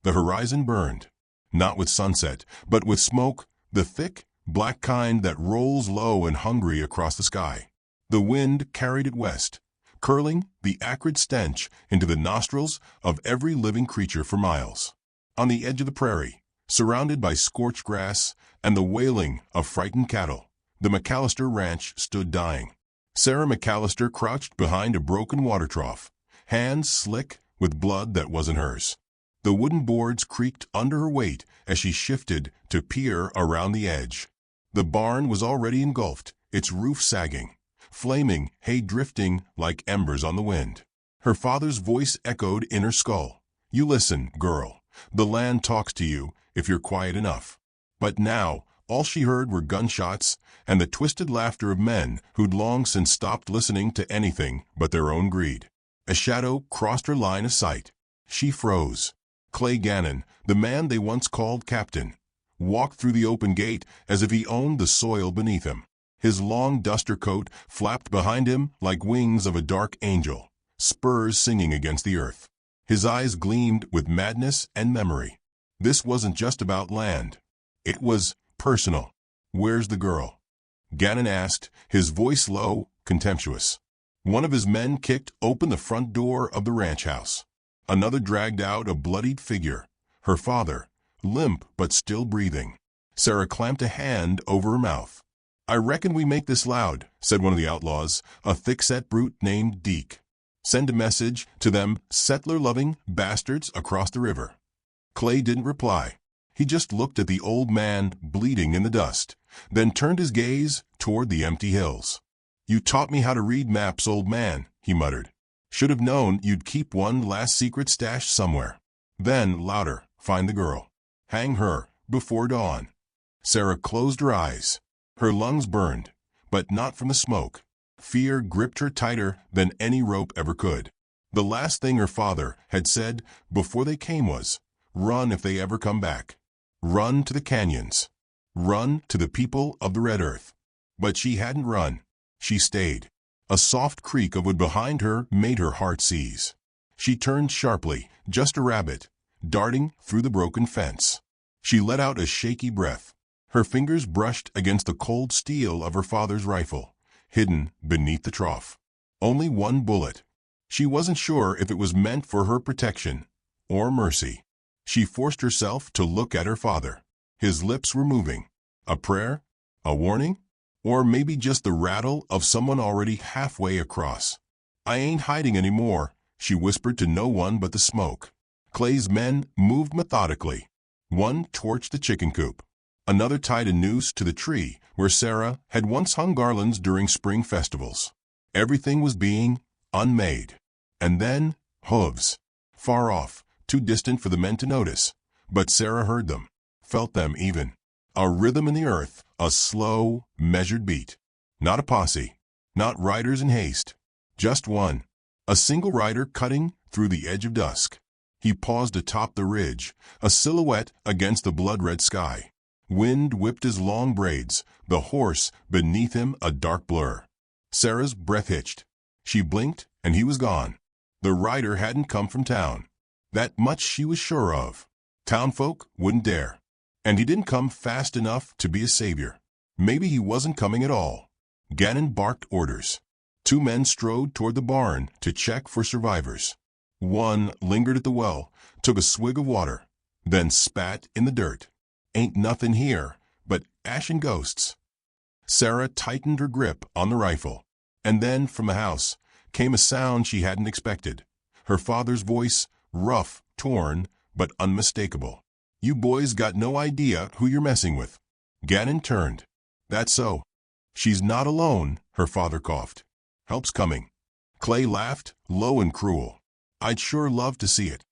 The horizon burned, not with sunset, but with smoke, the thick, black kind that rolls low and hungry across the sky. The wind carried it west, curling the acrid stench into the nostrils of every living creature for miles. On the edge of the prairie, surrounded by scorched grass and the wailing of frightened cattle, the McAllister ranch stood dying. Sarah McAllister crouched behind a broken water trough, hands slick with blood that wasn't hers. The wooden boards creaked under her weight as she shifted to peer around the edge. The barn was already engulfed, its roof sagging, flaming hay drifting like embers on the wind. Her father's voice echoed in her skull. "You listen, girl. The land talks to you if you're quiet enough." But now, all she heard were gunshots and the twisted laughter of men who'd long since stopped listening to anything but their own greed. A shadow crossed her line of sight. She froze. Clay Gannon, the man they once called captain, walked through the open gate as if he owned the soil beneath him. His long duster coat flapped behind him like wings of a dark angel, spurs singing against the earth. His eyes gleamed with madness and memory. This wasn't just about land. It was personal. "Where's the girl?" Gannon asked, his voice low, contemptuous. One of his men kicked open the front door of the ranch house. Another dragged out a bloodied figure, her father, limp but still breathing. Sarah clamped a hand over her mouth. "I reckon we make this loud," said one of the outlaws, a thick-set brute named Deke. "Send a message to them settler-loving bastards across the river." Clay didn't reply. He just looked at the old man bleeding in the dust, then turned his gaze toward the empty hills. "You taught me how to read maps, old man," he muttered. "Should have known you'd keep one last secret stash somewhere." Then, louder, "Find the girl. Hang her before dawn." Sarah closed her eyes. Her lungs burned, but not from the smoke. Fear gripped her tighter than any rope ever could. The last thing her father had said before they came was, "Run if they ever come back. Run to the canyons. Run to the people of the Red Earth." But she hadn't run. She stayed. A soft creak of wood behind her made her heart seize. She turned sharply, just a rabbit, darting through the broken fence. She let out a shaky breath. Her fingers brushed against the cold steel of her father's rifle, hidden beneath the trough. Only one bullet. She wasn't sure if it was meant for her protection or mercy. She forced herself to look at her father. His lips were moving. A prayer? A warning? Or maybe just the rattle of someone already halfway across. "I ain't hiding anymore," she whispered to no one but the smoke. Clay's men moved methodically. One torched the chicken coop. Another tied a noose to the tree where Sarah had once hung garlands during spring festivals. Everything was being unmade. And then, hooves. Far off, too distant for the men to notice. But Sarah heard them, felt them even. A rhythm in the earth, a slow, measured beat. Not a posse, not riders in haste. Just one. A single rider cutting through the edge of dusk. He paused atop the ridge, a silhouette against the blood-red sky. Wind whipped his long braids, the horse beneath him a dark blur. Sarah's breath hitched. She blinked, and he was gone. The rider hadn't come from town. That much she was sure of. Townfolk wouldn't dare. And he didn't come fast enough to be a savior. Maybe he wasn't coming at all. Gannon barked orders. Two men strode toward the barn to check for survivors. One lingered at the well, took a swig of water, then spat in the dirt. "Ain't nothing here but ashen ghosts." Sarah tightened her grip on the rifle. And then, from the house, came a sound she hadn't expected. Her father's voice, rough, torn, but unmistakable. "You boys got no idea who you're messing with." Gannon turned. "That's so." "She's not alone," her father coughed. "Help's coming." Clay laughed, low and cruel. "I'd sure love to see it."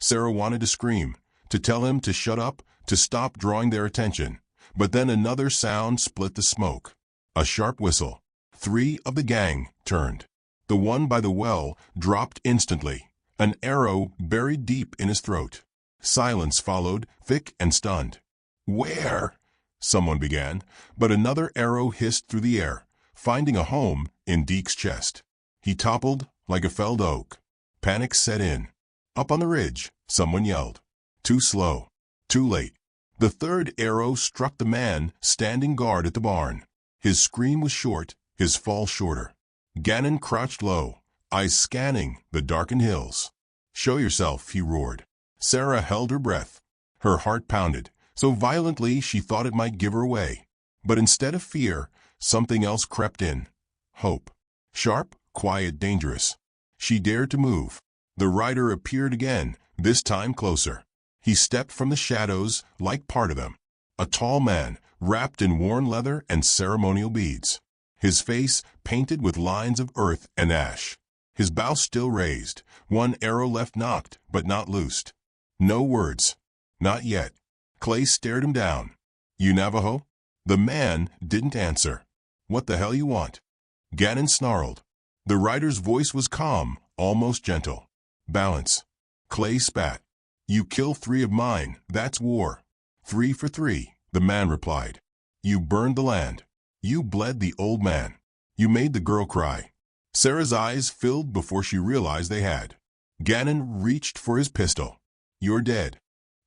Sarah wanted to scream, to tell him to shut up, to stop drawing their attention. But then another sound split the smoke. A sharp whistle. 3 of the gang turned. The one by the well dropped instantly, an arrow buried deep in his throat. Silence followed, thick and stunned. "Where?" someone began, but another arrow hissed through the air, finding a home in Deke's chest. He toppled like a felled oak. Panic set in. "Up on the ridge," someone yelled. Too slow. Too late. The third arrow struck the man standing guard at the barn. His scream was short, his fall shorter. Gannon crouched low, eyes scanning the darkened hills. "Show yourself," he roared. Sarah held her breath. Her heart pounded, so violently she thought it might give her away. But instead of fear, something else crept in. Hope. Sharp, quiet, dangerous. She dared to move. The rider appeared again, this time closer. He stepped from the shadows like part of them. A tall man, wrapped in worn leather and ceremonial beads. His face painted with lines of earth and ash. His bow still raised, one arrow left nocked but not loosed. No words. Not yet. Clay stared him down. "You Navajo?" The man didn't answer. "What the hell you want?" Gannon snarled. The rider's voice was calm, almost gentle. "Balance." Clay spat. "You kill 3 of mine, that's war." 3 for 3, the man replied. "You burned the land. You bled the old man. You made the girl cry." Sarah's eyes filled before she realized they had. Gannon reached for his pistol. "You're dead."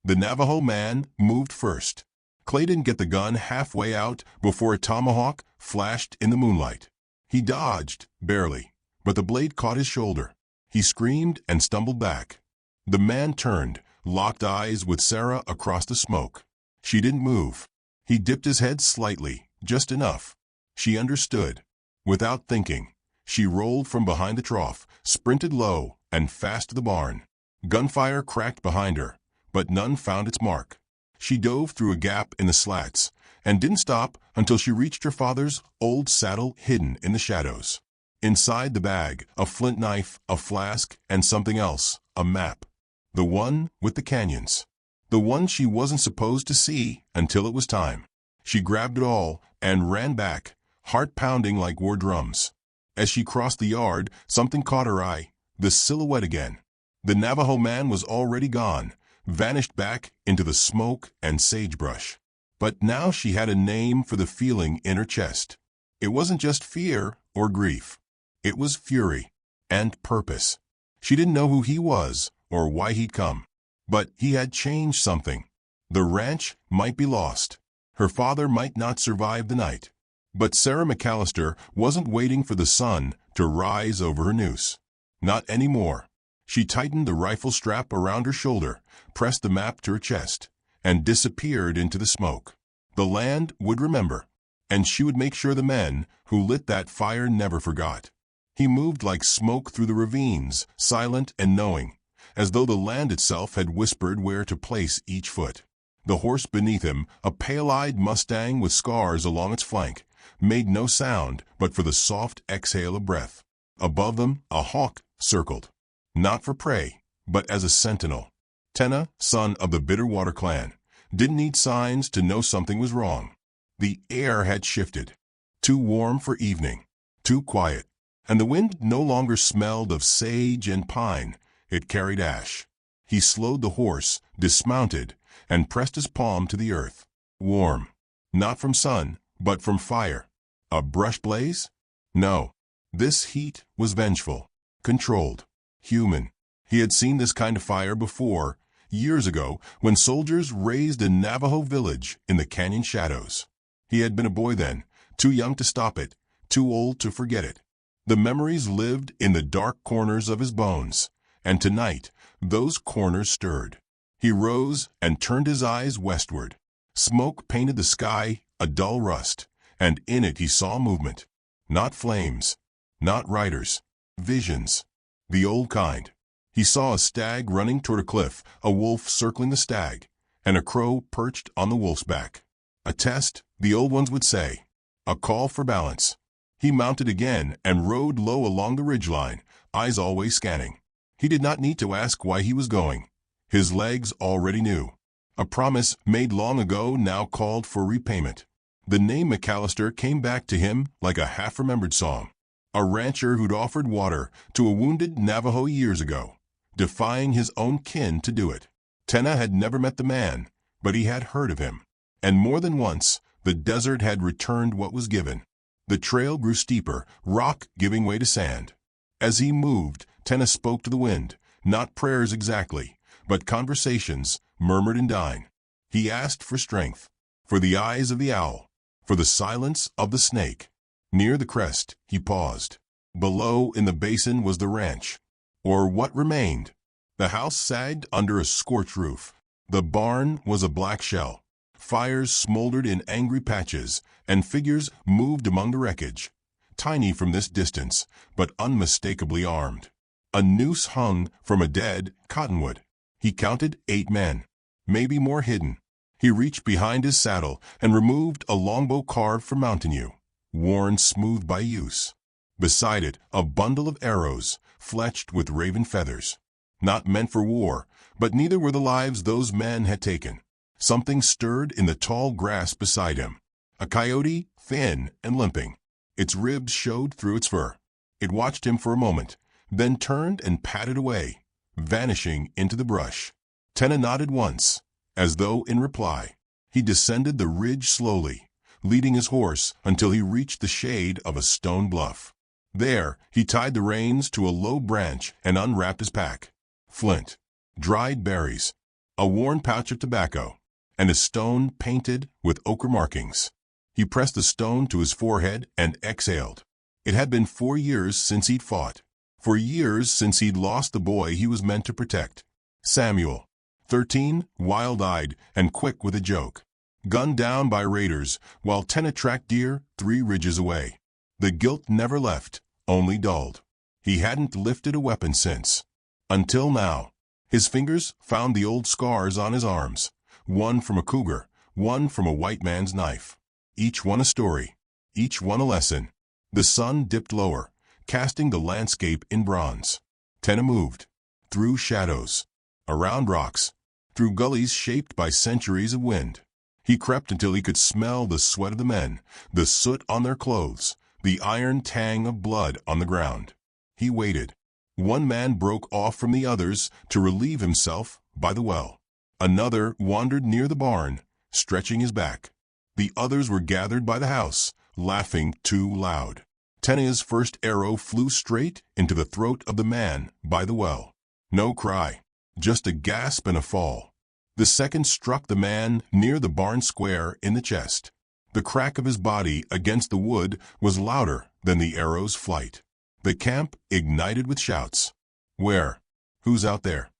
The Navajo man moved first. Clay didn't get the gun halfway out before a tomahawk flashed in the moonlight. He dodged, barely, but the blade caught his shoulder. He screamed and stumbled back. The man turned, locked eyes with Sarah across the smoke. She didn't move. He dipped his head slightly, just enough. She understood. Without thinking, she rolled from behind the trough, sprinted low and fast to the barn. Gunfire cracked behind her, but none found its mark. She dove through a gap in the slats and didn't stop until she reached her father's old saddle hidden in the shadows. Inside the bag, a flint knife, a flask, and something else, a map. The one with the canyons. The one she wasn't supposed to see until it was time. She grabbed it all and ran back, heart pounding like war drums. As she crossed the yard, something caught her eye, the silhouette again. The Navajo man was already gone, vanished back into the smoke and sagebrush. But now she had a name for the feeling in her chest. It wasn't just fear or grief. It was fury and purpose. She didn't know who he was or why he'd come. But he had changed something. The ranch might be lost. Her father might not survive the night. But Sarah McAllister wasn't waiting for the sun to rise over her noose. Not anymore. She tightened the rifle strap around her shoulder, pressed the map to her chest, and disappeared into the smoke. The land would remember, and she would make sure the men who lit that fire never forgot. He moved like smoke through the ravines, silent and knowing, as though the land itself had whispered where to place each foot. The horse beneath him, a pale-eyed Mustang with scars along its flank, made no sound but for the soft exhale of breath. Above them, a hawk circled, not for prey, but as a sentinel. Teneh, son of the Bitterwater clan, didn't need signs to know something was wrong. The air had shifted. Too warm for evening, too quiet, and the wind no longer smelled of sage and pine. It carried ash. He slowed the horse, dismounted, and pressed his palm to the earth. Warm. Not from sun, but from fire. A brush blaze? No. This heat was vengeful, controlled, human. He had seen this kind of fire before, years ago, when soldiers razed a Navajo village in the canyon shadows. He had been a boy then, too young to stop it, too old to forget it. The memories lived in the dark corners of his bones, and tonight those corners stirred. He rose and turned his eyes westward. Smoke painted the sky a dull rust, and in it he saw movement. Not flames, not riders, visions. The old kind. He saw a stag running toward a cliff, a wolf circling the stag, and a crow perched on the wolf's back. A test, the old ones would say. A call for balance. He mounted again and rode low along the ridgeline, eyes always scanning. He did not need to ask why he was going. His legs already knew. A promise made long ago now called for repayment. The name McAllister came back to him like a half-remembered song. A rancher who'd offered water to a wounded Navajo years ago, defying his own kin to do it. Teneh had never met the man, but he had heard of him. And more than once, the desert had returned what was given. The trail grew steeper, rock giving way to sand. As he moved, Teneh spoke to the wind, not prayers exactly, but conversations murmured in dine. He asked for strength, for the eyes of the owl, for the silence of the snake. Near the crest, he paused. Below in the basin was the ranch, or what remained. The house sagged under a scorched roof. The barn was a black shell. Fires smoldered in angry patches, and figures moved among the wreckage, tiny from this distance, but unmistakably armed. A noose hung from a dead cottonwood. He counted 8 men, maybe more hidden. He reached behind his saddle and removed a longbow carved for mountain yew, worn smooth by use. Beside it, a bundle of arrows, fletched with raven feathers. Not meant for war, but neither were the lives those men had taken. Something stirred in the tall grass beside him. A coyote, thin and limping. Its ribs showed through its fur. It watched him for a moment, then turned and padded away, vanishing into the brush. Teneh nodded once, as though in reply. He descended the ridge slowly, leading his horse until he reached the shade of a stone bluff. There, he tied the reins to a low branch and unwrapped his pack. Flint, dried berries, a worn pouch of tobacco, and a stone painted with ochre markings. He pressed the stone to his forehead and exhaled. It had been 4 years since he'd fought. 4 years since he'd lost the boy he was meant to protect. Samuel, 13, wild-eyed and quick with a joke. Gunned down by raiders while Teneh tracked deer 3 ridges away. The guilt never left, only dulled. He hadn't lifted a weapon since. Until now. His fingers found the old scars on his arms. One from a cougar, one from a white man's knife. Each one a story, each one a lesson. The sun dipped lower, casting the landscape in bronze. Teneh moved. Through shadows. Around rocks. Through gullies shaped by centuries of wind. He crept until he could smell the sweat of the men, the soot on their clothes, the iron tang of blood on the ground. He waited. One man broke off from the others to relieve himself by the well. Another wandered near the barn, stretching his back. The others were gathered by the house, laughing too loud. Teneh's first arrow flew straight into the throat of the man by the well. No cry, just a gasp and a fall. The second struck the man near the barn square in the chest. The crack of his body against the wood was louder than the arrow's flight. The camp ignited with shouts. Where? Who's out there?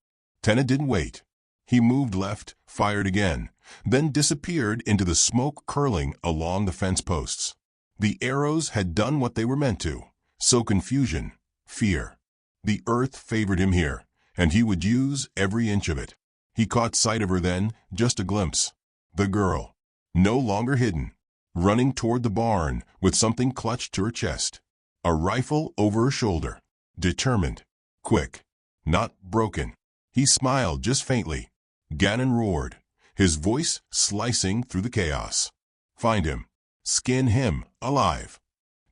Teneh didn't wait. He moved left, fired again, then disappeared into the smoke curling along the fence posts. The arrows had done what they were meant to, sow confusion, fear. The earth favored him here, and he would use every inch of it. He caught sight of her then, just a glimpse. The girl, no longer hidden, running toward the barn with something clutched to her chest. A rifle over her shoulder, determined, quick, not broken. He smiled just faintly. Gannon roared, his voice slicing through the chaos. Find him. Skin him alive.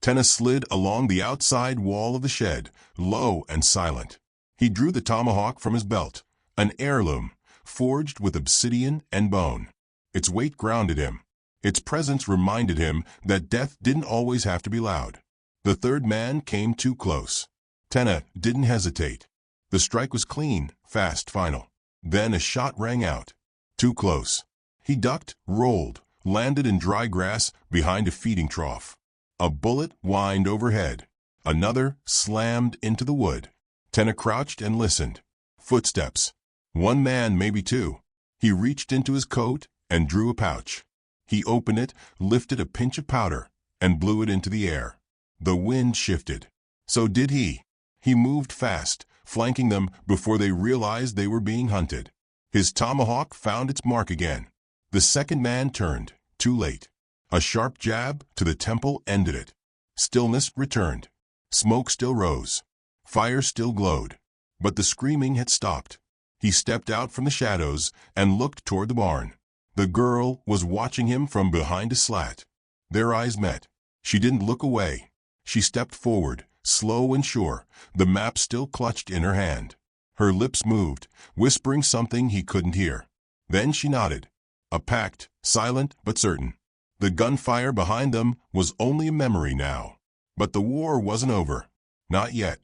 Teneh slid along the outside wall of the shed, low and silent. He drew the tomahawk from his belt, an heirloom, forged with obsidian and bone. Its weight grounded him. Its presence reminded him that death didn't always have to be loud. The third man came too close. Teneh didn't hesitate. The strike was clean, fast, final. Then a shot rang out. Too close. He ducked, rolled, landed in dry grass behind a feeding trough. A bullet whined overhead. Another slammed into the wood. Teneh crouched and listened. Footsteps. 1 man, maybe 2. He reached into his coat and drew a pouch. He opened it, lifted a pinch of powder, and blew it into the air. The wind shifted. So did he. He moved fast, flanking them before they realized they were being hunted. His tomahawk found its mark again. The second man turned, too late. A sharp jab to the temple ended it. Stillness returned. Smoke still rose. Fire still glowed. But the screaming had stopped. He stepped out from the shadows and looked toward the barn. The girl was watching him from behind a slat. Their eyes met. She didn't look away. She stepped forward, slow and sure, the map still clutched in her hand. Her lips moved, whispering something he couldn't hear. Then she nodded. A pact, silent but certain. The gunfire behind them was only a memory now. But the war wasn't over. Not yet.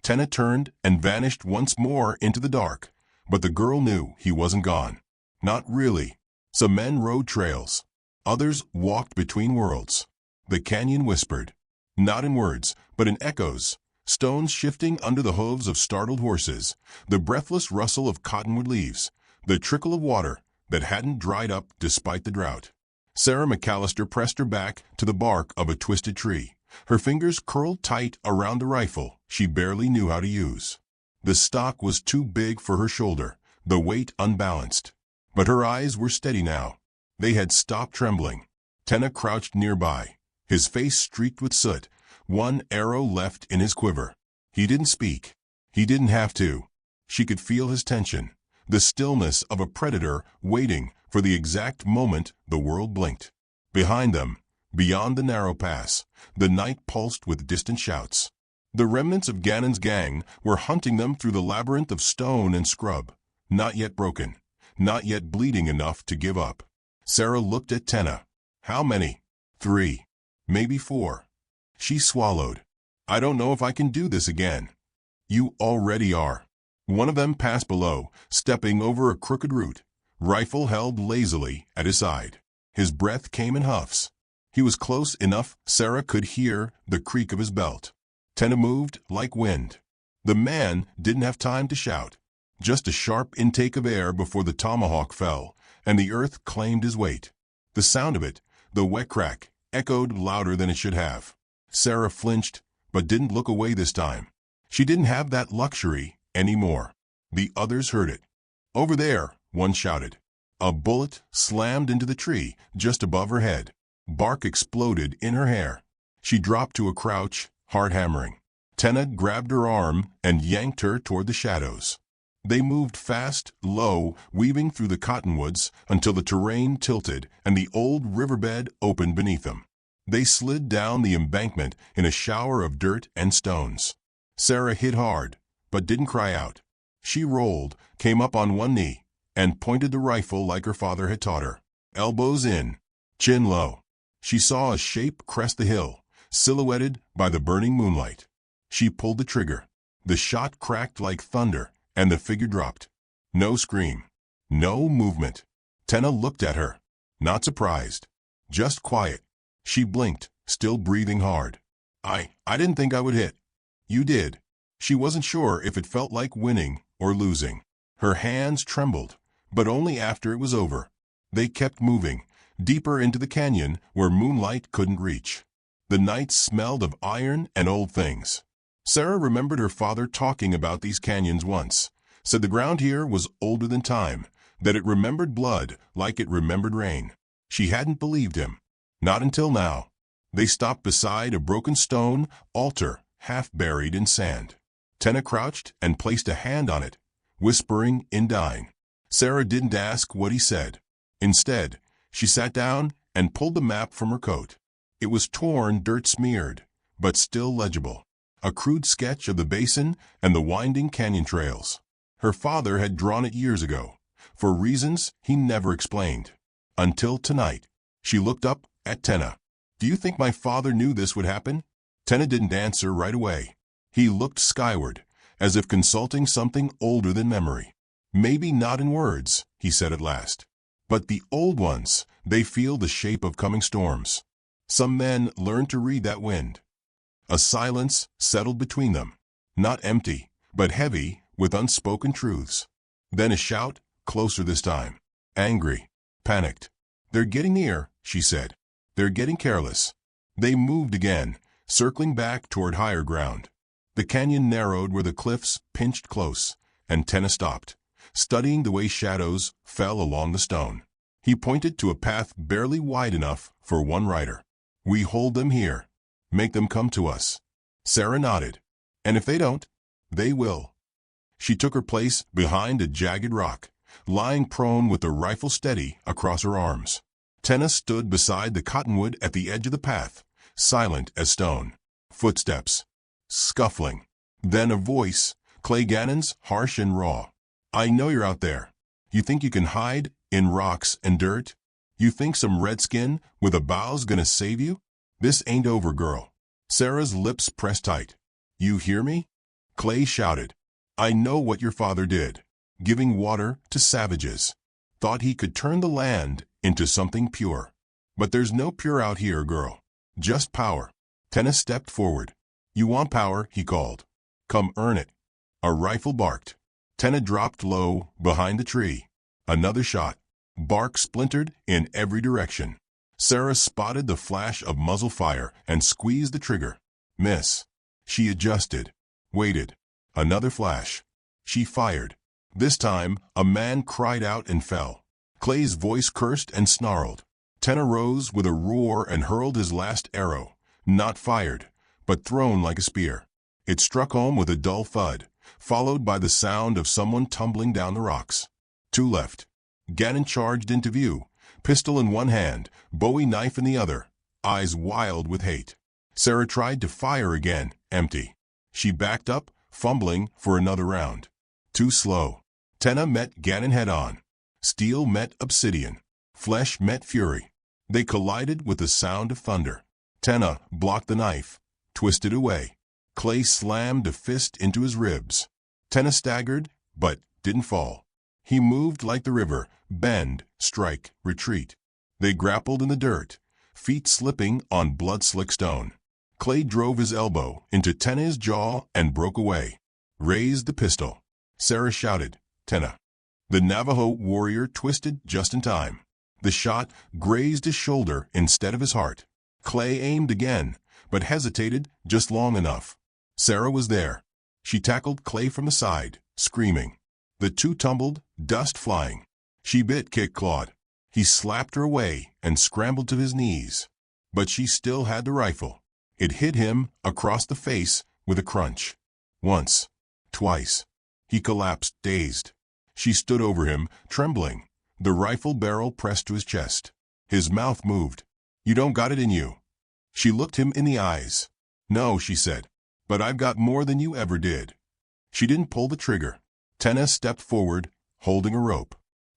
Teneh turned and vanished once more into the dark, But the girl knew he wasn't gone. Not really. Some men rode trails. Others walked between worlds. The canyon whispered. Not in words, but in echoes. Stones shifting under the hooves of startled horses. The breathless rustle of cottonwood leaves. The trickle of water that hadn't dried up despite the drought. Sarah McAllister pressed her back to the bark of a twisted tree. Her fingers curled tight around the rifle she barely knew how to use. The stock was too big for her shoulder, the weight unbalanced. But her eyes were steady now. They had stopped trembling. Teneh crouched nearby, his face streaked with soot, one arrow left in his quiver. He didn't speak. He didn't have to. She could feel his tension, the stillness of a predator waiting for the exact moment the world blinked. Behind them, beyond the narrow pass, the night pulsed with distant shouts. The remnants of Gannon's gang were hunting them through the labyrinth of stone and scrub, not yet broken, not yet bleeding enough to give up. Sarah looked at Teneh. How many? 3. Maybe 4. She swallowed. I don't know if I can do this again. You already are. One of them passed below, stepping over a crooked root, rifle held lazily at his side. His breath came in huffs. He was close enough Sarah could hear the creak of his belt. Teneh moved like wind. The man didn't have time to shout. Just a sharp intake of air before the tomahawk fell, and the earth claimed his weight. The sound of it, the wet crack, echoed louder than it should have. Sarah flinched, but didn't look away this time. She didn't have that luxury anymore. The others heard it. Over there, one shouted. A bullet slammed into the tree just above her head. Bark exploded in her hair. She dropped to a crouch, heart hammering. Teneh grabbed her arm and yanked her toward the shadows. They moved fast, low, weaving through the cottonwoods until the terrain tilted and the old riverbed opened beneath them. They slid down the embankment in a shower of dirt and stones. Sarah hit hard, but didn't cry out. She rolled, came up on one knee, and pointed the rifle like her father had taught her. Elbows in, chin low. She saw a shape crest the hill, silhouetted by the burning moonlight. She pulled the trigger. The shot cracked like thunder, and the figure dropped. No scream. No movement. Teneh looked at her. Not surprised. Just quiet. She blinked, still breathing hard. I didn't think I would hit. You did. She wasn't sure if it felt like winning or losing. Her hands trembled, but only after it was over. They kept moving, deeper into the canyon where moonlight couldn't reach. The night smelled of iron and old things. Sarah remembered her father talking about these canyons once, said the ground here was older than time, that it remembered blood like it remembered rain. She hadn't believed him. Not until now. They stopped beside a broken stone altar half buried in sand. Teneh crouched and placed a hand on it, whispering in dying. Sarah didn't ask what he said. Instead, she sat down and pulled the map from her coat. It was torn, dirt-smeared, but still legible. A crude sketch of the basin and the winding canyon trails. Her father had drawn it years ago, for reasons he never explained. Until tonight. She looked up at Teneh. Do you think my father knew this would happen? Teneh didn't answer right away. He looked skyward, as if consulting something older than memory. Maybe not in words, he said at last. But the old ones, they feel the shape of coming storms. Some men learn to read that wind. A silence settled between them, not empty, but heavy with unspoken truths. Then a shout, closer this time. Angry, panicked. They're getting near, she said. They're getting careless. They moved again, circling back toward higher ground. The canyon narrowed where the cliffs pinched close, and Teneh stopped, studying the way shadows fell along the stone. He pointed to a path barely wide enough for one rider. We hold them here. Make them come to us. Sarah nodded. And if they don't, they will. She took her place behind a jagged rock, lying prone with the rifle steady across her arms. Teneh stood beside the cottonwood at the edge of the path, silent as stone. Footsteps. Scuffling. Then a voice, Clay Gannon's, harsh and raw. I know you're out there. You think you can hide in rocks and dirt? You think some redskin with a bow's gonna save you? This ain't over, girl. Sarah's lips pressed tight. You hear me? Clay shouted. I know what your father did. giving water to savages. Thought he could turn the land into something pure. But there's no pure out here, girl. Just power. Teneh stepped forward. You want power, he called. Come earn it. A rifle barked. Teneh dropped low behind the tree. Another shot. Bark splintered in every direction. Sarah spotted the flash of muzzle fire and squeezed the trigger. Miss. She adjusted. Waited. Another flash. She fired. This time, a man cried out and fell. Clay's voice cursed and snarled. Teneh rose with a roar and hurled his last arrow, not fired, but thrown like a spear. It struck home with a dull thud, followed by the sound of someone tumbling down the rocks. Two left. Gannon charged into view, pistol in one hand, Bowie knife in the other, eyes wild with hate. Sarah tried to fire again, empty. She backed up, fumbling for another round. Too slow. Teneh met Gannon head-on. Steel met obsidian. Flesh met fury. They collided with the sound of thunder. Teneh blocked the knife, twisted away. Clay slammed a fist into his ribs. Teneh staggered, but didn't fall. He moved like the river, bend, strike, retreat. They grappled in the dirt, feet slipping on blood-slick stone. Clay drove his elbow into Teneh's jaw and broke away. Raised the pistol. Sarah shouted, Teneh. The Navajo warrior twisted just in time. The shot grazed his shoulder instead of his heart. Clay aimed again, but hesitated just long enough. Sarah was there. She tackled Clay from the side, screaming. The two tumbled, dust flying. She bit Kick Claude. He slapped her away and scrambled to his knees. But she still had the rifle. It hit him across the face with a crunch. Once. Twice. He collapsed, dazed. She stood over him, trembling. The rifle barrel pressed to his chest. His mouth moved. You don't got it in you. She looked him in the eyes. No, she said. But I've got more than you ever did. She didn't pull the trigger. Teneh stepped forward, holding a rope.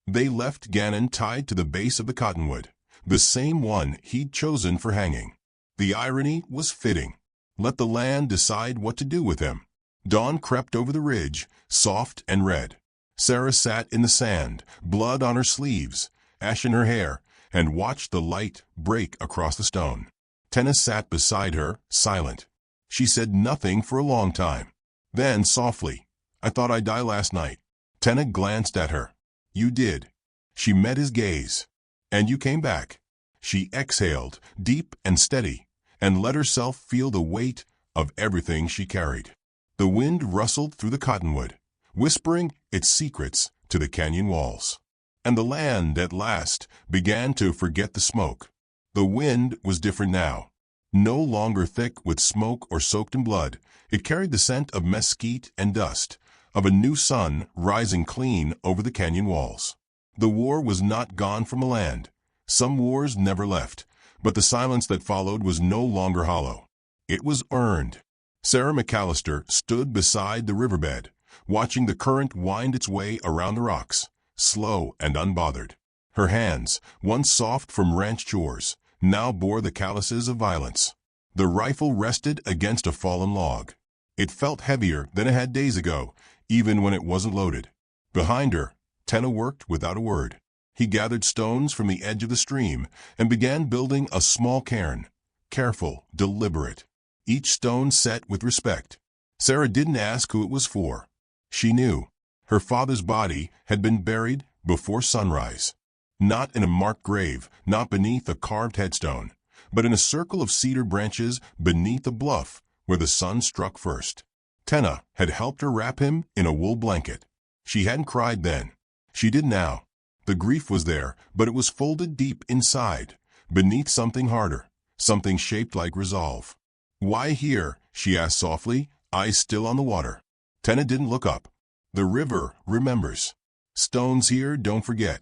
They left Gannon tied to the base of the Cottonwood, the same one he'd chosen for hanging. The irony was fitting. Let the land decide what to do with him. Dawn crept over the ridge, soft and red. Sarah sat in the sand, blood on her sleeves, ash in her hair, and watched the light break across the stone. Teneh sat beside her, silent. She said nothing for a long time. Then, softly, I thought I'd die last night. Teneh glanced at her. You did. She met his gaze. And you came back. She exhaled, deep and steady, and let herself feel the weight of everything she carried. The wind rustled through the cottonwood, whispering its secrets to the canyon walls. And the land, at last, began to forget the smoke. The wind was different now. No longer thick with smoke or soaked in blood, it carried the scent of mesquite and dust, of a new sun rising clean over the canyon walls. The war was not gone from the land. Some wars never left, but the silence that followed was no longer hollow. It was earned. Sarah McAllister stood beside the riverbed, watching the current wind its way around the rocks, slow and unbothered. Her hands, once soft from ranch chores, now bore the calluses of violence. The rifle rested against a fallen log. It felt heavier than it had days ago, even when it wasn't loaded. Behind her, Teneh worked without a word. He gathered stones from the edge of the stream and began building a small cairn, careful, deliberate. Each stone set with respect. Sarah didn't ask who it was for. She knew. Her father's body had been buried before sunrise. Not in a marked grave, not beneath a carved headstone, but in a circle of cedar branches beneath a bluff where the sun struck first. Teneh had helped her wrap him in a wool blanket. She hadn't cried then. She did now. The grief was there, but it was folded deep inside, beneath something harder, something shaped like resolve. Why here? She asked softly, eyes still on the water. Teneh didn't look up. The river remembers. Stones here don't forget.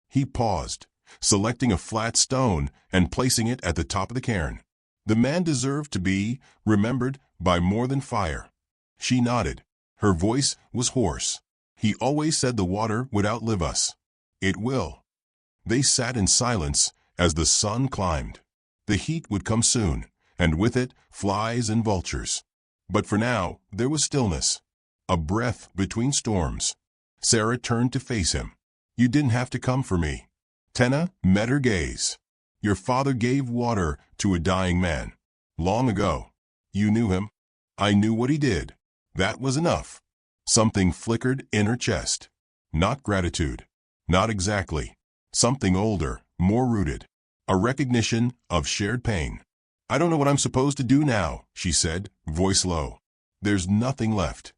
He paused, selecting a flat stone and placing it at the top of the cairn. The man deserved to be remembered by more than fire. She nodded. Her voice was hoarse. He always said the water would outlive us. It will. They sat in silence as the sun climbed. The heat would come soon, and with it flies and vultures. But for now there was stillness, a breath between storms. Sarah turned to face him. You didn't have to come for me. Teneh met her gaze. Your father gave water to a dying man. Long ago. You knew him. I knew what he did. That was enough. Something flickered in her chest. Not gratitude. Not exactly. Something older, more rooted. A recognition of shared pain. I don't know what I'm supposed to do now, she said, voice low. There's nothing left.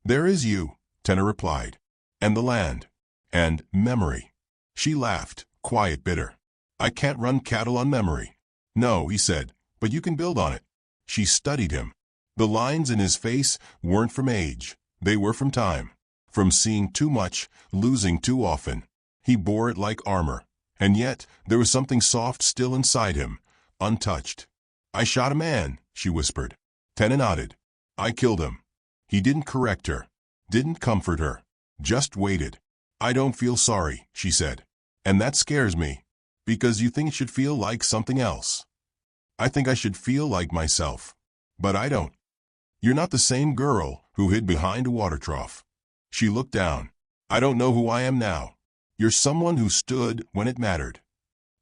There is you, Teneh replied. And the land. And memory. She laughed, quiet, bitter. I can't run cattle on memory. No, he said, but you can build on it. She studied him. The lines in his face weren't from age. They were from time. From seeing too much, losing too often. He bore it like armor. And yet, there was something soft still inside him, untouched. I shot a man, she whispered. Teneh nodded. I killed him. He didn't correct her. Didn't comfort her. Just waited. I don't feel sorry, she said. And that scares me. Because you think it should feel like something else. I think I should feel like myself. But I don't. You're not the same girl who hid behind a water trough. She looked down. I don't know who I am now. You're someone who stood when it mattered.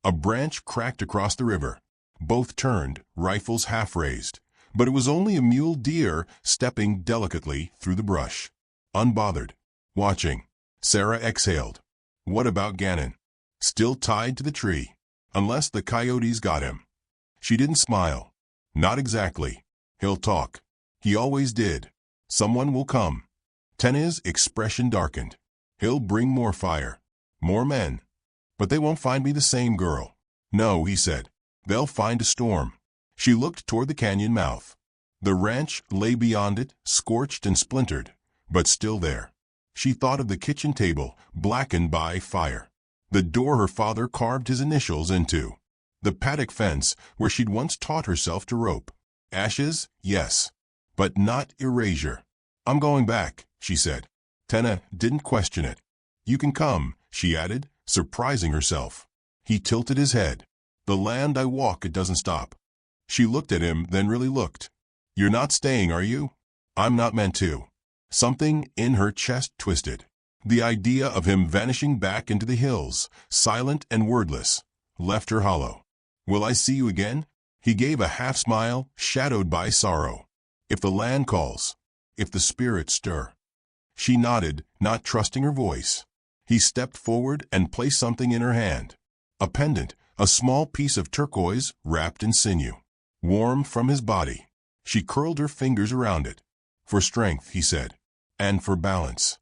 A branch cracked across the river. Both turned, rifles half raised. But it was only a mule deer stepping delicately through the brush. Unbothered. Watching. Sarah exhaled. What about Gannon? Still tied to the tree. Unless the coyotes got him. She didn't smile. Not exactly. He'll talk. He always did. Someone will come. Teneh's expression darkened. He'll bring more fire. More men. But they won't find me the same girl. No, he said. They'll find a storm. She looked toward the canyon mouth. The ranch lay beyond it, scorched and splintered, but still there. She thought of the kitchen table, blackened by fire. The door her father carved his initials into. The paddock fence where she'd once taught herself to rope. Ashes, yes, but not erasure. I'm going back, she said. Teneh didn't question it. You can come, she added, surprising herself. He tilted his head. The land I walk, it doesn't stop. She looked at him, then really looked. You're not staying, are you? I'm not meant to. Something in her chest twisted. The idea of him vanishing back into the hills, silent and wordless, left her hollow. Will I see you again? He gave a half-smile, shadowed by sorrow. If the land calls. If the spirits stir. She nodded, not trusting her voice. He stepped forward and placed something in her hand. A pendant, a small piece of turquoise wrapped in sinew. Warm from his body. She curled her fingers around it. For strength, he said. And for balance.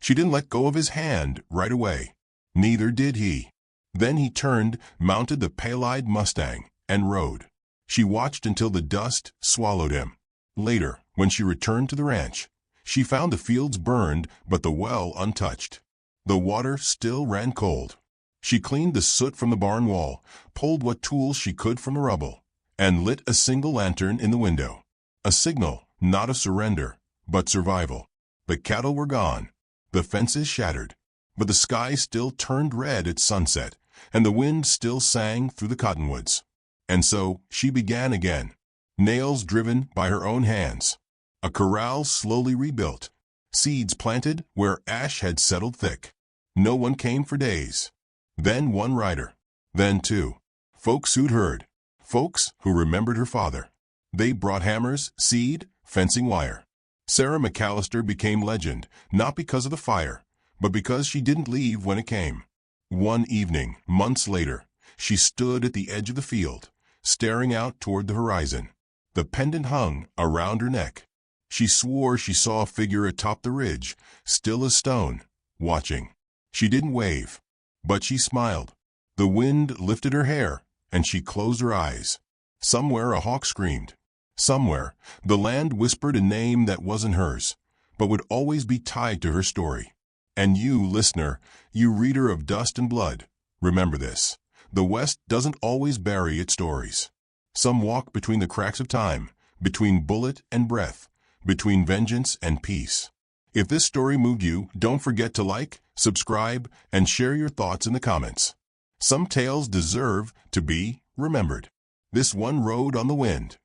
She didn't let go of his hand right away. Neither did he. Then he turned, mounted the pale-eyed Mustang, and rode. She watched until the dust swallowed him. Later, when she returned to the ranch, she found the fields burned but the well untouched. The water still ran cold. She cleaned the soot from the barn wall, pulled what tools she could from the rubble, and lit a single lantern in the window. A signal, not of surrender, but survival. The cattle were gone, the fences shattered, but the sky still turned red at sunset, and the wind still sang through the cottonwoods. And so she began again, nails driven by her own hands. A corral slowly rebuilt, seeds planted where ash had settled thick. No one came for days. Then one rider. Then two. Folks who'd heard. Folks who remembered her father. They brought hammers, seed, fencing wire. Sarah McAllister became legend, not because of the fire, but because she didn't leave when it came. One evening, months later, she stood at the edge of the field, staring out toward the horizon. The pendant hung around her neck. She swore she saw a figure atop the ridge, still as stone, watching. She didn't wave, but she smiled. The wind lifted her hair, and she closed her eyes. Somewhere a hawk screamed. Somewhere, the land whispered a name that wasn't hers, but would always be tied to her story. And you, listener, you reader of dust and blood, remember this. The West doesn't always bury its stories. Some walk between the cracks of time, between bullet and breath, between vengeance and peace. If this story moved you, don't forget to like, subscribe, and share your thoughts in the comments. Some tales deserve to be remembered. This one rode on the wind.